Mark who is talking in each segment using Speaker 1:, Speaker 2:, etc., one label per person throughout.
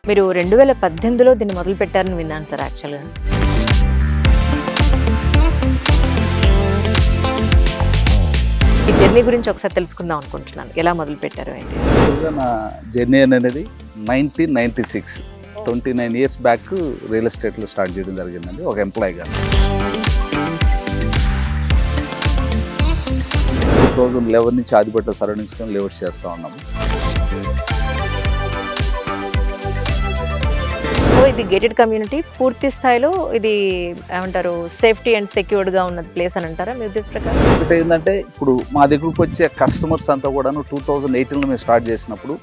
Speaker 1: మీరు 2018లో దీన్ని మొదలుపెట్టారని విన్నాను సార్ యాక్చువల్‌గా. ఈ జర్నీ గురించి ఒకసారి తెలుసుకుందాం అనుకుంటున్నాను. ఎలా మొదలుపెట్టారు ఏంటి?
Speaker 2: యాక్చువల్‌గా నా జర్నీ అనేది 1996 29 ఇయర్స్ బ్యాక్ రియల్ ఎస్టేట్లో స్టార్ట్ చేయడం జరిగిందండి ఒక ఎంప్లాయీగా. 2011 నుంచి ఆదిపట్ల సరౌండింగ్స్లో లేఅవుట్స్ చేస్తూ ఉన్నాము.
Speaker 1: సో ఇది గేటెడ్ కమ్యూనిటీ, పూర్తి స్థాయిలో ఇది ఏమంటారు సేఫ్టీ అండ్ సెక్యూర్డ్గా ఉన్న ప్లేస్ అని అంటారా మీ ఉద్దేశ ప్రకారం?
Speaker 2: ఒకటి ఏంటంటే ఇప్పుడు మా దగ్గరకు వచ్చే కస్టమర్స్ అంతా కూడాను 2018లో మేము స్టార్ట్ చేసినప్పుడు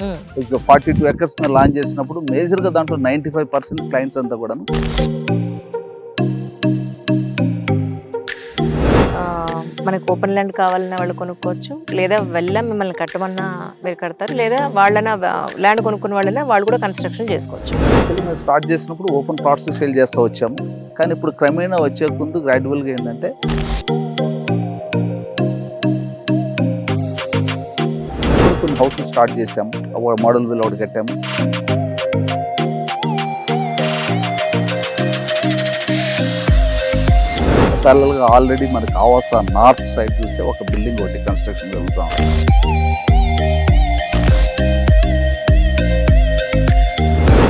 Speaker 2: 42 ఎకర్స్ మేము లాంచ్ చేసినప్పుడు మేజర్గా దాంట్లో 95% క్లయింట్స్ అంతా కూడాను
Speaker 1: మనకు ఓపెన్ ల్యాండ్ కావాలన్నా వాళ్ళు కొనుక్కోవచ్చు, లేదా మిమ్మల్ని కట్టమన్నా మీరు కడతారు, లేదా వాళ్ళైనా ల్యాండ్ కొనుక్కున్న వాళ్ళైనా వాళ్ళు కూడా కన్స్ట్రక్షన్ చేసుకోవచ్చు.
Speaker 2: మేము స్టార్ట్ చేసినప్పుడు ఓపెన్ ప్లాట్స్ సేల్ చేస్తూ వచ్చాము. కానీ ఇప్పుడు క్రమేణా వచ్చే ముందు గ్రాడ్యువల్గా ఏంటంటే కొన్ని హౌసెస్ స్టార్ట్ చేసాము. మోడల్ విల్ ఒకటి కట్టాము. ప్యారలల్గా ఆల్రెడీ మనకి ఆవాస నార్త్ సైడ్ చూస్తే ఒక బిల్డింగ్ ఒకటి కన్స్ట్రక్షన్ జరుగుతాం.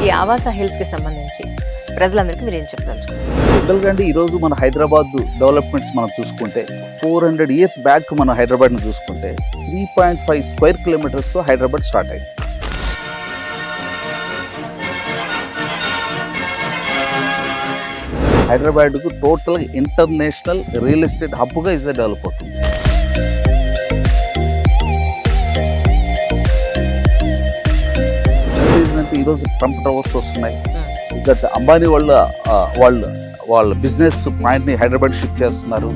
Speaker 1: ఈ ఆవాస హిల్స్కి సంబంధించి ప్రజలందరికీ మీరు ఏం చెప్పదలుచుకున్నారు?
Speaker 2: జనరల్గా అండి ఈరోజు మన హైదరాబాద్ డెవలప్మెంట్స్ మనం చూసుకుంటే 400 ఇయర్స్ బ్యాక్ మన హైదరాబాద్ని చూసుకుంటే 3.5 స్క్వేర్ కిలోమీటర్స్తో హైదరాబాద్ స్టార్ట్ అయింది. హైదరాబాద్కు టోటల్గా ఇంటర్నేషనల్ రియల్ ఎస్టేట్ హబ్గా ఇదే డెవలప్ అవుతుంది. ఈరోజు ట్రంప్ టవర్స్ వస్తున్నాయి. ఇంకా అంబానీ వాళ్ళ బిజినెస్ పాయింట్ని హైదరాబాద్ షిఫ్ట్ చేస్తున్నారు.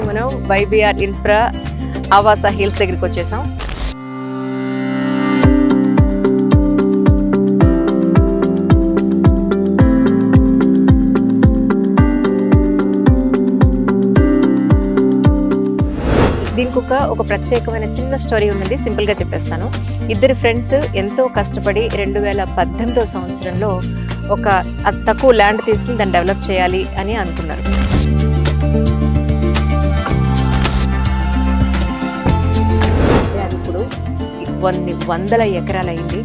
Speaker 1: మనం వైబీఆర్ ఇన్ఫ్రా ఆవాస హిల్స్ దగ్గరికి వచ్చేసాం. దీనికి ఒక ప్రత్యేకమైన చిన్న స్టోరీ ఉంది, సింపుల్గా చెప్పేస్తాను. ఇద్దరు ఫ్రెండ్స్ ఎంతో కష్టపడి 2018వ సంవత్సరంలో ఒక తక్కువ ల్యాండ్ తీసుకుని దాన్ని డెవలప్ చేయాలి అని అనుకున్నారు. అది ఇప్పుడు కొన్ని వందల ఎకరాలు అయింది.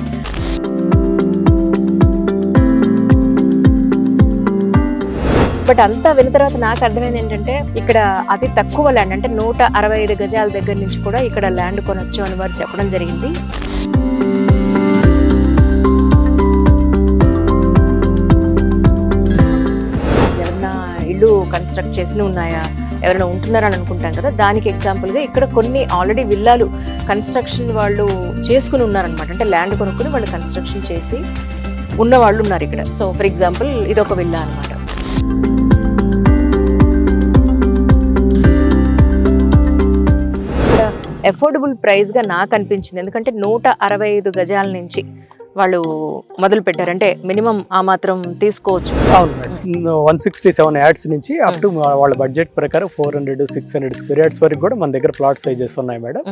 Speaker 1: బట్ అంతా విన్న తర్వాత నాకు అర్థమైంది ఏంటంటే ఇక్కడ అతి తక్కువ ల్యాండ్ అంటే 165 గజాల దగ్గర నుంచి కూడా ఇక్కడ ల్యాండ్ కొనొచ్చు అని వారు చెప్పడం జరిగింది. ఎవరన్నా ఇల్లు కన్స్ట్రక్ట్ చేసి ఉన్నాయా, ఎవరైనా ఉంటున్నారని అనుకుంటాం కదా, దానికి ఎగ్జాంపుల్గా ఇక్కడ కొన్ని ఆల్రెడీ విల్లాలు కన్స్ట్రక్షన్ వాళ్ళు చేసుకుని ఉన్నారనమాట. అంటే ల్యాండ్ కొనుక్కుని వాళ్ళు కన్స్ట్రక్షన్ చేసి ఉన్న వాళ్ళు ఉన్నారు ఇక్కడ. సో ఫర్ ఎగ్జాంపుల్ ఇది ఒక విల్లా అనమాట. అఫోర్డబుల్ ప్రైస్గా నాకు అనిపించింది, ఎందుకంటే 165 గజాల నుంచి వాళ్ళు మొదలు పెట్టారు. అంటే మినిమం ఆ మాత్రం తీసుకోవచ్చు.
Speaker 3: అవును మేడం, 167 యాడ్స్ నుంచి అప్ టు వాళ్ళ బడ్జెట్ ప్రకారం 400-600 స్క్వేర్ యార్డ్స్ వరకు కూడా మన దగ్గర ప్లాట్ సైజెస్ ఉన్నాయి మేడం.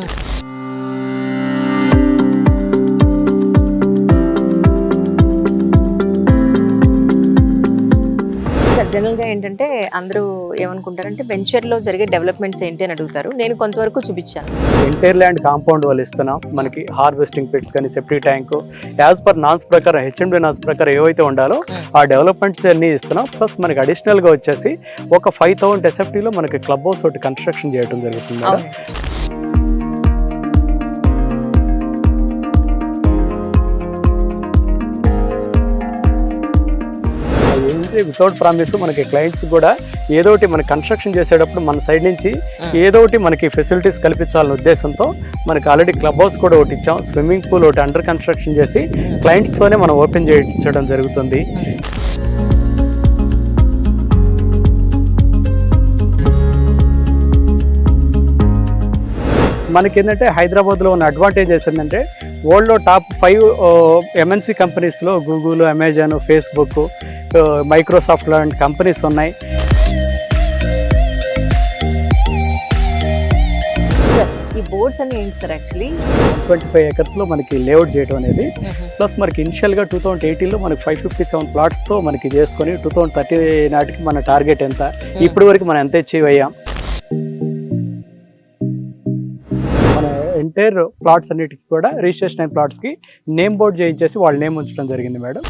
Speaker 1: జనరల్గా ఏంటంటే అందరూ ఏమనుకుంటారంటే వెంచర్లో జరిగే డెవలప్మెంట్స్ ఏంటి అని అడుగుతారు. నేను కొంతవరకు చూపించాను.
Speaker 3: ఎంటైర్ ల్యాండ్ కాంపౌండ్ వాళ్ళు ఇస్తున్నాం. మనకి హార్వెస్టింగ్ పిట్స్ కానీ septic tank as per naans ప్రకారం హెచ్ఎండి నాన్స్ ప్రకారం ఏవైతే ఉండాలో ఆ డెవలప్మెంట్స్ అన్ని ఇస్తున్నాం. ప్లస్ మనకి అడిషనల్గా వచ్చేసి ఒక 5000 ఎస్ఎఫ్టీలో మనకి క్లబ్ హౌస్ ఒకటి కన్స్ట్రక్షన్ చేయడం జరుగుతుంది మేడం. వితౌట్ ప్రామిస్ మనకి క్లయింట్స్ కూడా ఏదోటి మన కన్స్ట్రక్షన్ చేసేటప్పుడు మన సైడ్ నుంచి ఏదోటి మనకి ఫెసిలిటీస్ కల్పించాలనే ఉద్దేశంతో మనకి ఆల్రెడీ క్లబ్ హౌస్ కూడా ఒకటి ఇచ్చాం. స్విమ్మింగ్ పూల్ ఒకటి అండర్ కన్స్ట్రక్షన్ చేసి క్లయింట్స్తోనే మనం ఓపెన్ చేయించడం జరుగుతుంది. మనకి ఏంటంటే హైదరాబాద్లో ఉన్న అడ్వాంటేజెస్ ఏంటంటే వరల్డ్లో టాప్ 5 ఎంఎన్సీ కంపెనీస్లో గూగుల్, అమెజాన్, ఫేస్బుక్, మైక్రోసాఫ్ట్ లాంటి కంపెనీస్ ఉన్నాయి.
Speaker 1: ఈ బోర్డ్స్ అని ఏంటి సార్ యాక్చువల్లీ?
Speaker 3: 25 acres మనకి లేఅవుట్ చేయడం అనేది, ప్లస్ మనకి ఇనిషియల్గా 2018లో మనకి 557 ప్లాట్స్తో మనకి చేసుకొని 2030 నాటికి మన టార్గెట్ ఎంత, ఇప్పటి వరకు మనం ఎంత అచీవ్ అయ్యాం. మన ఎంటైర్ ప్లాట్స్ అన్నిటికీ కూడా రిజిస్ట్రేషన్ అయిన ప్లాట్స్కి నేమ్ బోర్డ్ చేయించేసి వాళ్ళ నేమ్ ఉంచడం జరిగింది మేడం.